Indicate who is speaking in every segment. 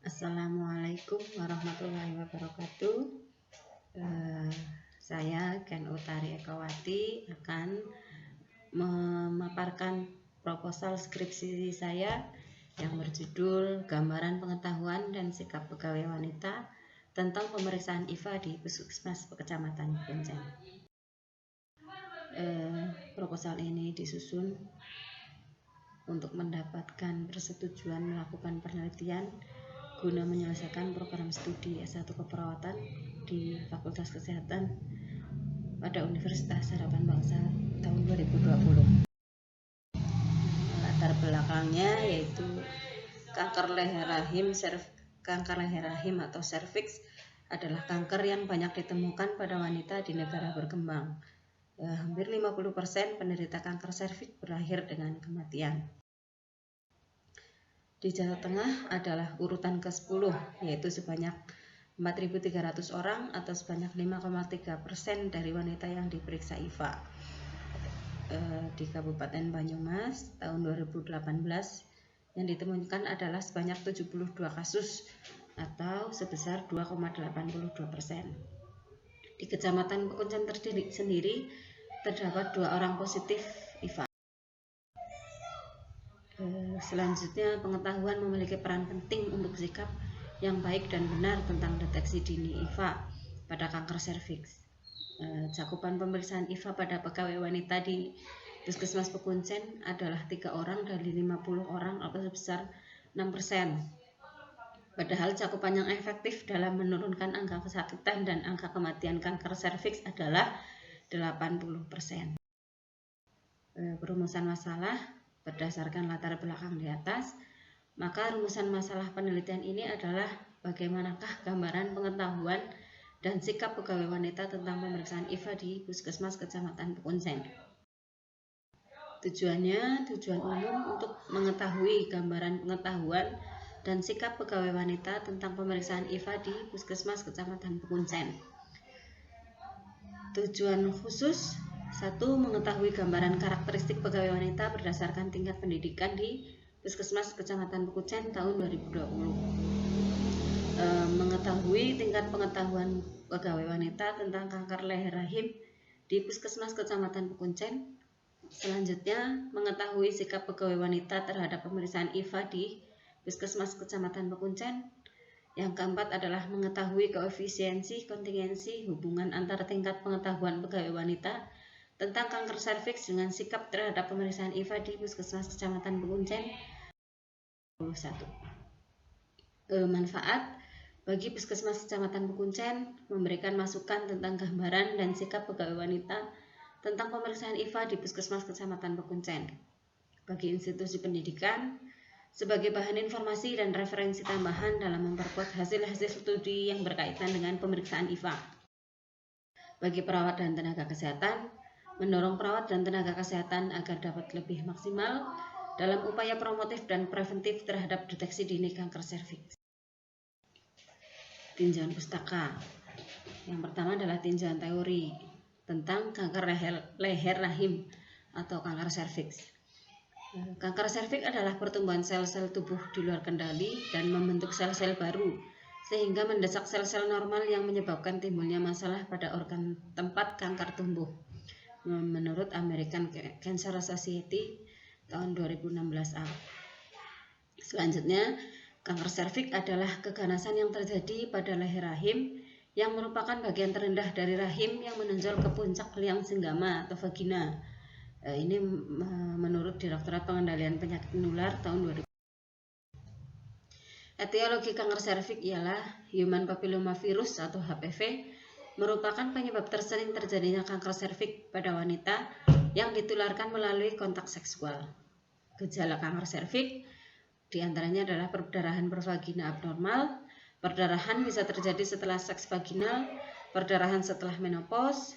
Speaker 1: Assalamualaikum warahmatullahi wabarakatuh. Saya Ken Utari Ekawati akan memaparkan proposal skripsi saya yang berjudul Gambaran Pengetahuan dan Sikap Pegawai Wanita tentang Pemeriksaan IVA di Puskesmas Kecamatan Kuncen. Proposal ini disusun untuk mendapatkan persetujuan melakukan penelitian guna menyelesaikan program studi S1 Keperawatan di Fakultas Kesehatan pada Universitas Harapan Bangsa tahun 2020. Latar belakangnya yaitu kanker leher rahim atau serviks adalah kanker yang banyak ditemukan pada wanita di negara berkembang. Hampir 50% penderita kanker serviks berakhir dengan kematian. Di Jawa Tengah adalah urutan ke-10, yaitu sebanyak 4.300 orang atau sebanyak 5,3% dari wanita yang diperiksa IVA. Di Kabupaten Banyumas tahun 2018 yang ditemukan adalah sebanyak 72 kasus atau sebesar 2,82%. Di Kecamatan Kuncen sendiri terdapat 2 orang positif IVA. Selanjutnya, pengetahuan memiliki peran penting untuk sikap yang baik dan benar tentang deteksi dini IVA pada kanker serviks. Cakupan pemeriksaan IVA pada pegawai wanita di Puskesmas Pekuncen adalah 3 orang dari 50 orang atau sebesar 6%. Padahal cakupan yang efektif dalam menurunkan angka kesakitan dan angka kematian kanker serviks adalah 80%. Perumusan masalah berdasarkan latar belakang di atas, maka rumusan masalah penelitian ini adalah bagaimanakah gambaran pengetahuan dan sikap pegawai wanita tentang pemeriksaan IVA di Puskesmas Kecamatan Pekuncen. Tujuan umum untuk mengetahui gambaran pengetahuan dan sikap pegawai wanita tentang pemeriksaan IVA di Puskesmas Kecamatan Pekuncen. Tujuan khusus 1. Mengetahui gambaran karakteristik pegawai wanita berdasarkan tingkat pendidikan di Puskesmas Kecamatan Pekuncen tahun 2020. Mengetahui tingkat pengetahuan pegawai wanita tentang kanker leher rahim di Puskesmas Kecamatan Pekuncen. Selanjutnya, mengetahui sikap pegawai wanita terhadap pemeriksaan IVA di Puskesmas Kecamatan Pekuncen. Yang keempat adalah mengetahui koefisiensi kontingensi hubungan antara tingkat pengetahuan pegawai wanita tentang kanker serviks dengan sikap terhadap pemeriksaan IVA di Puskesmas Kecamatan Pekuncen 21. Manfaat bagi Puskesmas Kecamatan Pekuncen memberikan masukan tentang gambaran dan sikap pegawai wanita tentang pemeriksaan IVA di Puskesmas Kecamatan Pekuncen. Bagi institusi pendidikan, sebagai bahan informasi dan referensi tambahan dalam memperkuat hasil-hasil studi yang berkaitan dengan pemeriksaan IVA. Bagi perawat dan tenaga kesehatan, mendorong perawat dan tenaga kesehatan agar dapat lebih maksimal dalam upaya promotif dan preventif terhadap deteksi dini kanker serviks. Tinjauan pustaka. Yang pertama adalah tinjauan teori tentang kanker leher rahim atau kanker serviks. Kanker serviks adalah pertumbuhan sel-sel tubuh di luar kendali dan membentuk sel-sel baru sehingga mendesak sel-sel normal yang menyebabkan timbulnya masalah pada organ tempat kanker tumbuh. Menurut American Cancer Society tahun 2016A. Selanjutnya, kanker serviks adalah keganasan yang terjadi pada leher rahim yang merupakan bagian terendah dari rahim yang menonjol ke puncak liang senggama atau vagina. Ini menurut Direktorat Pengendalian Penyakit Menular tahun 2000. Etiologi kanker serviks ialah Human Papillomavirus atau HPV merupakan penyebab tersering terjadinya kanker serviks pada wanita yang ditularkan melalui kontak seksual. Gejala kanker serviks diantaranya adalah perdarahan pervagina abnormal, perdarahan bisa terjadi setelah seks vaginal, perdarahan setelah menopause,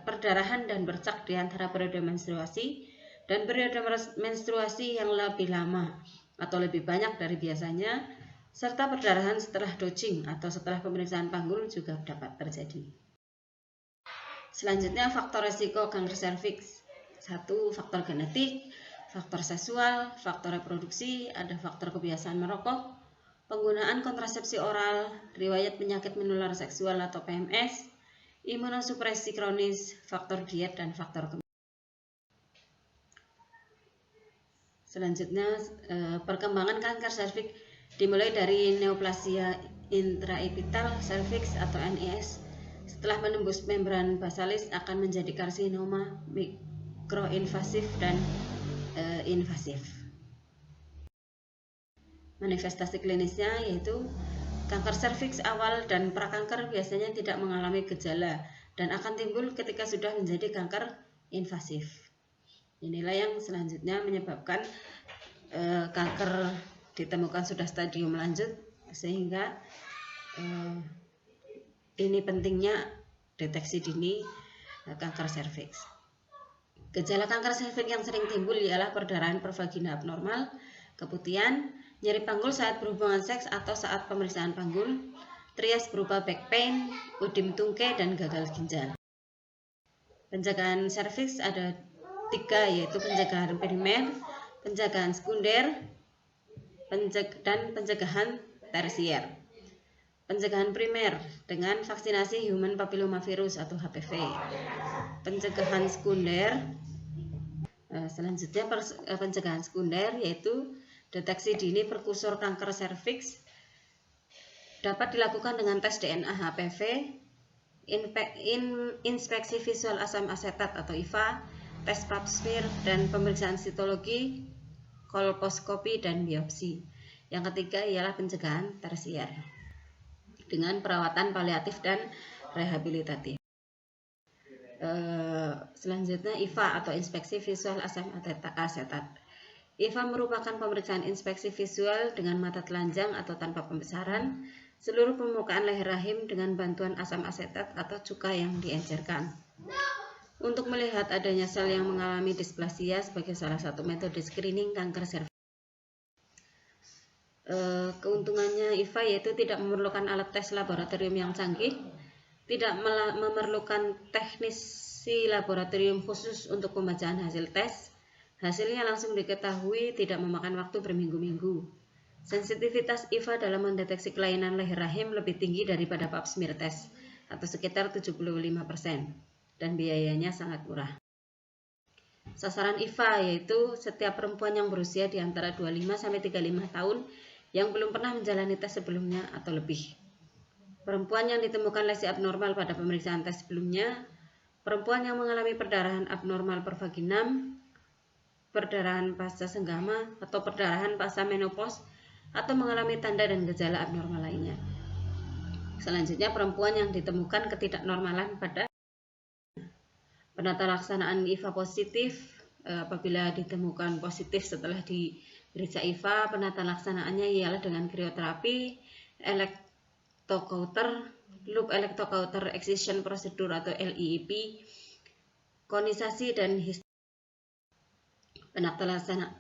Speaker 1: perdarahan dan bercak di antara periode menstruasi, dan periode menstruasi yang lebih lama atau lebih banyak dari biasanya, serta perdarahan setelah dosing atau setelah pemeriksaan panggul juga dapat terjadi. Selanjutnya, faktor resiko kanker serviks. 1. Faktor genetik, faktor seksual, faktor reproduksi, ada faktor kebiasaan merokok, penggunaan kontrasepsi oral, riwayat penyakit menular seksual atau PMS, imunosupresi kronis, faktor diet, dan faktor kematian. Selanjutnya, perkembangan kanker serviks dimulai dari neoplasia intraepitel serviks atau NIS. Setelah menembus membran basalis akan menjadi karsinoma mikroinvasif dan invasif. Manifestasi klinisnya yaitu kanker serviks awal dan prakanker biasanya tidak mengalami gejala dan akan timbul ketika sudah menjadi kanker invasif. Inilah yang selanjutnya menyebabkan kanker ditemukan sudah stadium lanjut, sehingga ini pentingnya deteksi dini kanker serviks. Gejala kanker serviks yang sering timbul ialah perdarahan pervagina abnormal, keputihan, nyeri panggul saat berhubungan seks atau saat pemeriksaan panggul, trias berupa back pain, udim tungkai, dan gagal ginjal. Penjagaan serviks ada 3, yaitu penjagaan primer, penjagaan sekunder, dan pencegahan tersier. Pencegahan primer dengan vaksinasi human papillomavirus atau HPV. Pencegahan sekunder, selanjutnya pencegahan sekunder yaitu deteksi dini prekursor kanker serviks dapat dilakukan dengan tes DNA HPV, inspeksi visual asam asetat atau IVA, tes pap smear, dan pemeriksaan sitologi, kolposkopi, dan biopsi. Yang ketiga ialah pencegahan tersier dengan perawatan paliatif dan rehabilitatif. Selanjutnya IVA atau inspeksi visual asam asetat. IVA merupakan pemeriksaan inspeksi visual dengan mata telanjang atau tanpa pembesaran seluruh permukaan leher rahim dengan bantuan asam asetat atau cuka yang diencerkan untuk melihat adanya sel yang mengalami displasia sebagai salah satu metode screening kanker serviks. Keuntungannya IVA yaitu tidak memerlukan alat tes laboratorium yang canggih, tidak memerlukan teknisi laboratorium khusus untuk pembacaan hasil tes. Hasilnya langsung diketahui, tidak memakan waktu berminggu-minggu. Sensitivitas IVA dalam mendeteksi kelainan leher rahim lebih tinggi daripada pap smear test atau sekitar 75%, dan biayanya sangat murah. Sasaran IVA yaitu setiap perempuan yang berusia di antara 25-35 tahun yang belum pernah menjalani tes sebelumnya atau lebih. Perempuan yang ditemukan lesi abnormal pada pemeriksaan tes sebelumnya, perempuan yang mengalami perdarahan abnormal pervaginam, perdarahan pasca senggama atau perdarahan pasca menopause, atau mengalami tanda dan gejala abnormal lainnya. Selanjutnya, perempuan yang ditemukan ketidaknormalan pada penata laksanaan IVA positif. Apabila ditemukan positif setelah diperiksa IVA, penata laksanaannya ialah dengan krioterapi, electrocauter, loop electrocauter excision procedure atau LEEP, konisasi, dan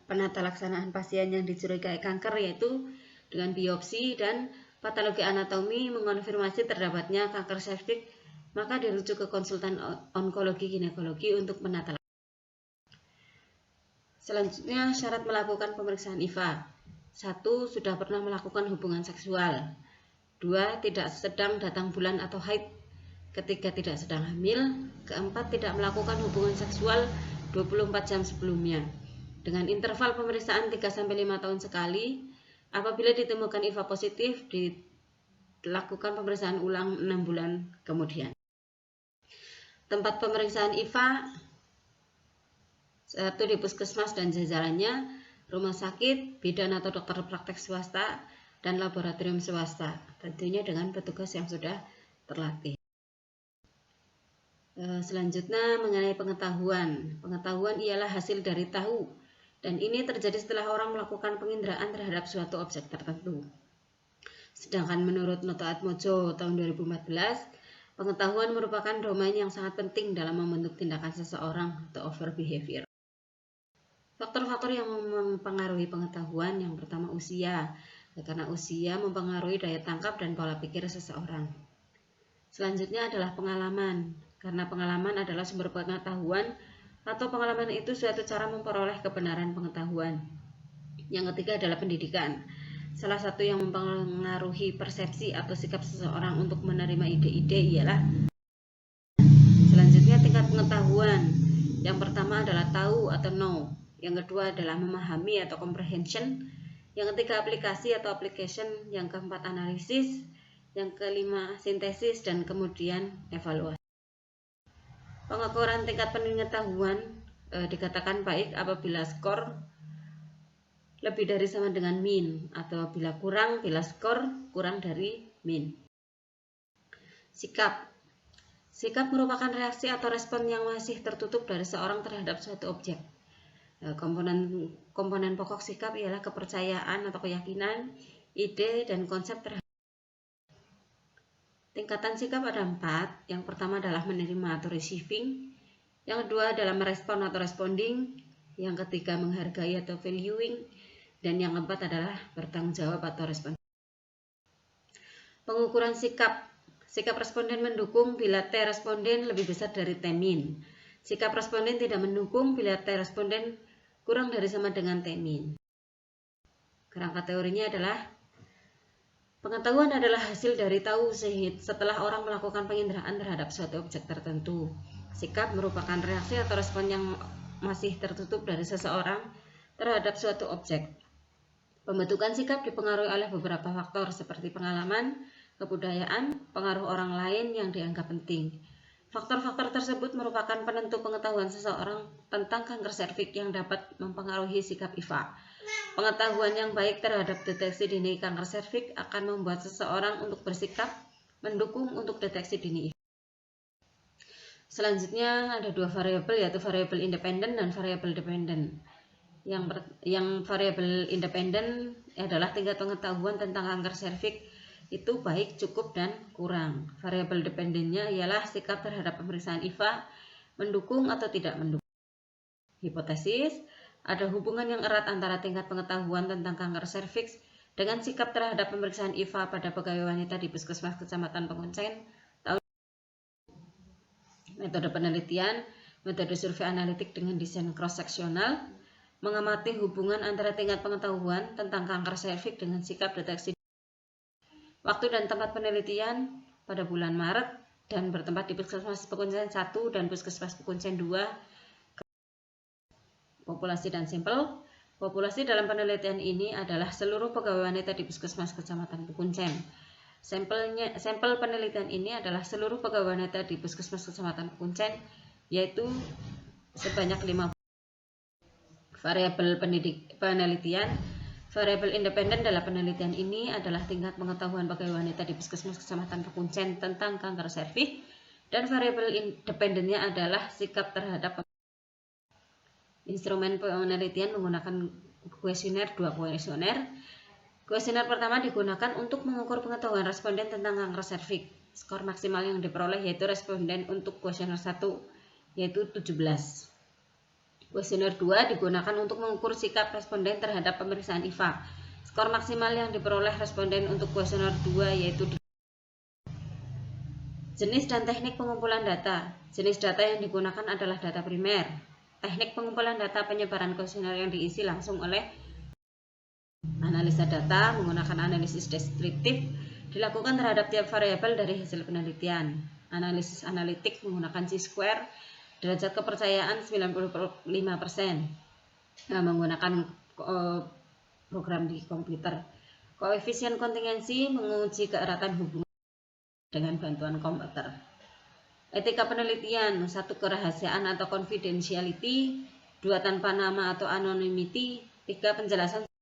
Speaker 1: penata laksanaan pasien yang dicurigai kanker yaitu dengan biopsi dan patologi anatomi mengonfirmasi terdapatnya kanker serviks, maka dirujuk ke konsultan onkologi ginekologi untuk penata laksanaan. Selanjutnya, syarat melakukan pemeriksaan IVA. 1. Sudah pernah melakukan hubungan seksual. 2. Tidak sedang datang bulan atau haid. 3. Tidak sedang hamil. 4. Tidak melakukan hubungan seksual 24 jam sebelumnya. Dengan interval pemeriksaan 3-5 tahun sekali. Apabila ditemukan IVA positif, dilakukan pemeriksaan ulang 6 bulan kemudian. Tempat pemeriksaan IVA 1 di puskesmas dan jajarannya, rumah sakit, bidan atau dokter praktek swasta, dan laboratorium swasta, tentunya dengan petugas yang sudah terlatih. Selanjutnya mengenai pengetahuan. Pengetahuan ialah hasil dari tahu, dan ini terjadi setelah orang melakukan penginderaan terhadap suatu objek tertentu. Sedangkan menurut Noto Atmojo tahun 2014, pengetahuan merupakan domain yang sangat penting dalam membentuk tindakan seseorang atau over behavior. Faktor-faktor yang mempengaruhi pengetahuan, yang pertama usia, karena usia mempengaruhi daya tangkap dan pola pikir seseorang. Selanjutnya adalah pengalaman, karena pengalaman adalah sumber pengetahuan atau pengalaman itu suatu cara memperoleh kebenaran pengetahuan. Yang ketiga adalah pendidikan, Salah satu yang mempengaruhi persepsi atau sikap seseorang untuk menerima ide-ide ialah selanjutnya tingkat pengetahuan. Yang pertama adalah tahu atau know. Yang kedua adalah memahami atau comprehension. Yang ketiga aplikasi atau application. Yang keempat analisis. Yang kelima sintesis dan kemudian evaluasi. Pengukuran tingkat pengetahuan dikatakan baik apabila skor lebih dari sama dengan min, atau bila kurang bila skor kurang dari min. Sikap. Sikap merupakan reaksi atau respon yang masih tertutup dari seorang terhadap suatu objek. Komponen pokok sikap ialah kepercayaan atau keyakinan, ide, dan konsep terhadap. Tingkatan sikap ada 4. Yang pertama adalah menerima atau receiving. Yang kedua adalah merespon atau responding. Yang ketiga menghargai atau valuing. Dan yang keempat adalah bertanggung jawab atau respon. Pengukuran sikap. Sikap responden mendukung bila T responden lebih besar dari T min. Sikap responden tidak mendukung bila T responden kurang dari sama dengan T min. Kerangka teorinya adalah pengetahuan adalah hasil dari tahu setelah orang melakukan penginderaan terhadap suatu objek tertentu. Sikap merupakan reaksi atau respon yang masih tertutup dari seseorang terhadap suatu objek. Pembentukan sikap dipengaruhi oleh beberapa faktor seperti pengalaman, kebudayaan, pengaruh orang lain yang dianggap penting. Faktor-faktor tersebut merupakan penentu pengetahuan seseorang tentang kanker serviks yang dapat mempengaruhi sikap IVA. Pengetahuan yang baik terhadap deteksi dini kanker serviks akan membuat seseorang untuk bersikap mendukung untuk deteksi dini IVA. Selanjutnya ada 2 variabel, yaitu variabel independen dan variabel dependen. Yang variabel independen adalah tingkat pengetahuan tentang kanker serviks itu baik, cukup, dan kurang. Variabel dependennya ialah sikap terhadap pemeriksaan IVA mendukung atau tidak mendukung. Hipotesis, ada hubungan yang erat antara tingkat pengetahuan tentang kanker serviks dengan sikap terhadap pemeriksaan IVA pada pegawai wanita di Puskesmas Kecamatan Pekuncen tahun. Metode penelitian, metode survei analitik dengan desain cross-seksional, mengamati hubungan antara tingkat pengetahuan tentang kanker serviks dengan sikap deteksi. Waktu dan tempat penelitian pada bulan Maret dan bertempat di Puskesmas Pekuncen 1 dan Puskesmas Pekuncen 2. Populasi dan sampel. Populasi dalam penelitian ini adalah seluruh pegawai wanita di Puskesmas Kecamatan Pekuncen. Sampel penelitian ini adalah seluruh pegawai wanita di Puskesmas Kecamatan Pekuncen, yaitu sebanyak 50. Variabel penelitian. Variabel independen dalam penelitian ini adalah tingkat pengetahuan pegawai wanita di Puskesmas Kecamatan Pekuncen tentang kanker serviks, dan variabel independennya adalah sikap terhadap. Instrumen penelitian menggunakan kuesioner, 2 kuesioner. Kuesioner pertama digunakan untuk mengukur pengetahuan responden tentang kanker serviks. Skor maksimal yang diperoleh yaitu responden untuk kuesioner 1 yaitu 17. Kuesioner 2 digunakan untuk mengukur sikap responden terhadap pemeriksaan IVA. Skor maksimal yang diperoleh responden untuk kuesioner 2 yaitu. Jenis dan teknik pengumpulan data. Jenis data yang digunakan adalah data primer. Teknik pengumpulan data penyebaran kuesioner yang diisi langsung oleh analisa data menggunakan analisis deskriptif dilakukan terhadap tiap variabel dari hasil penelitian. Analisis analitik menggunakan chi-square, derajat kepercayaan 95%, menggunakan program di komputer. Koefisien kontingensi menguji keeratan hubungan dengan bantuan komputer. Etika penelitian, 1 kerahasiaan atau confidentiality, 2 tanpa nama atau anonymity, 3 penjelasan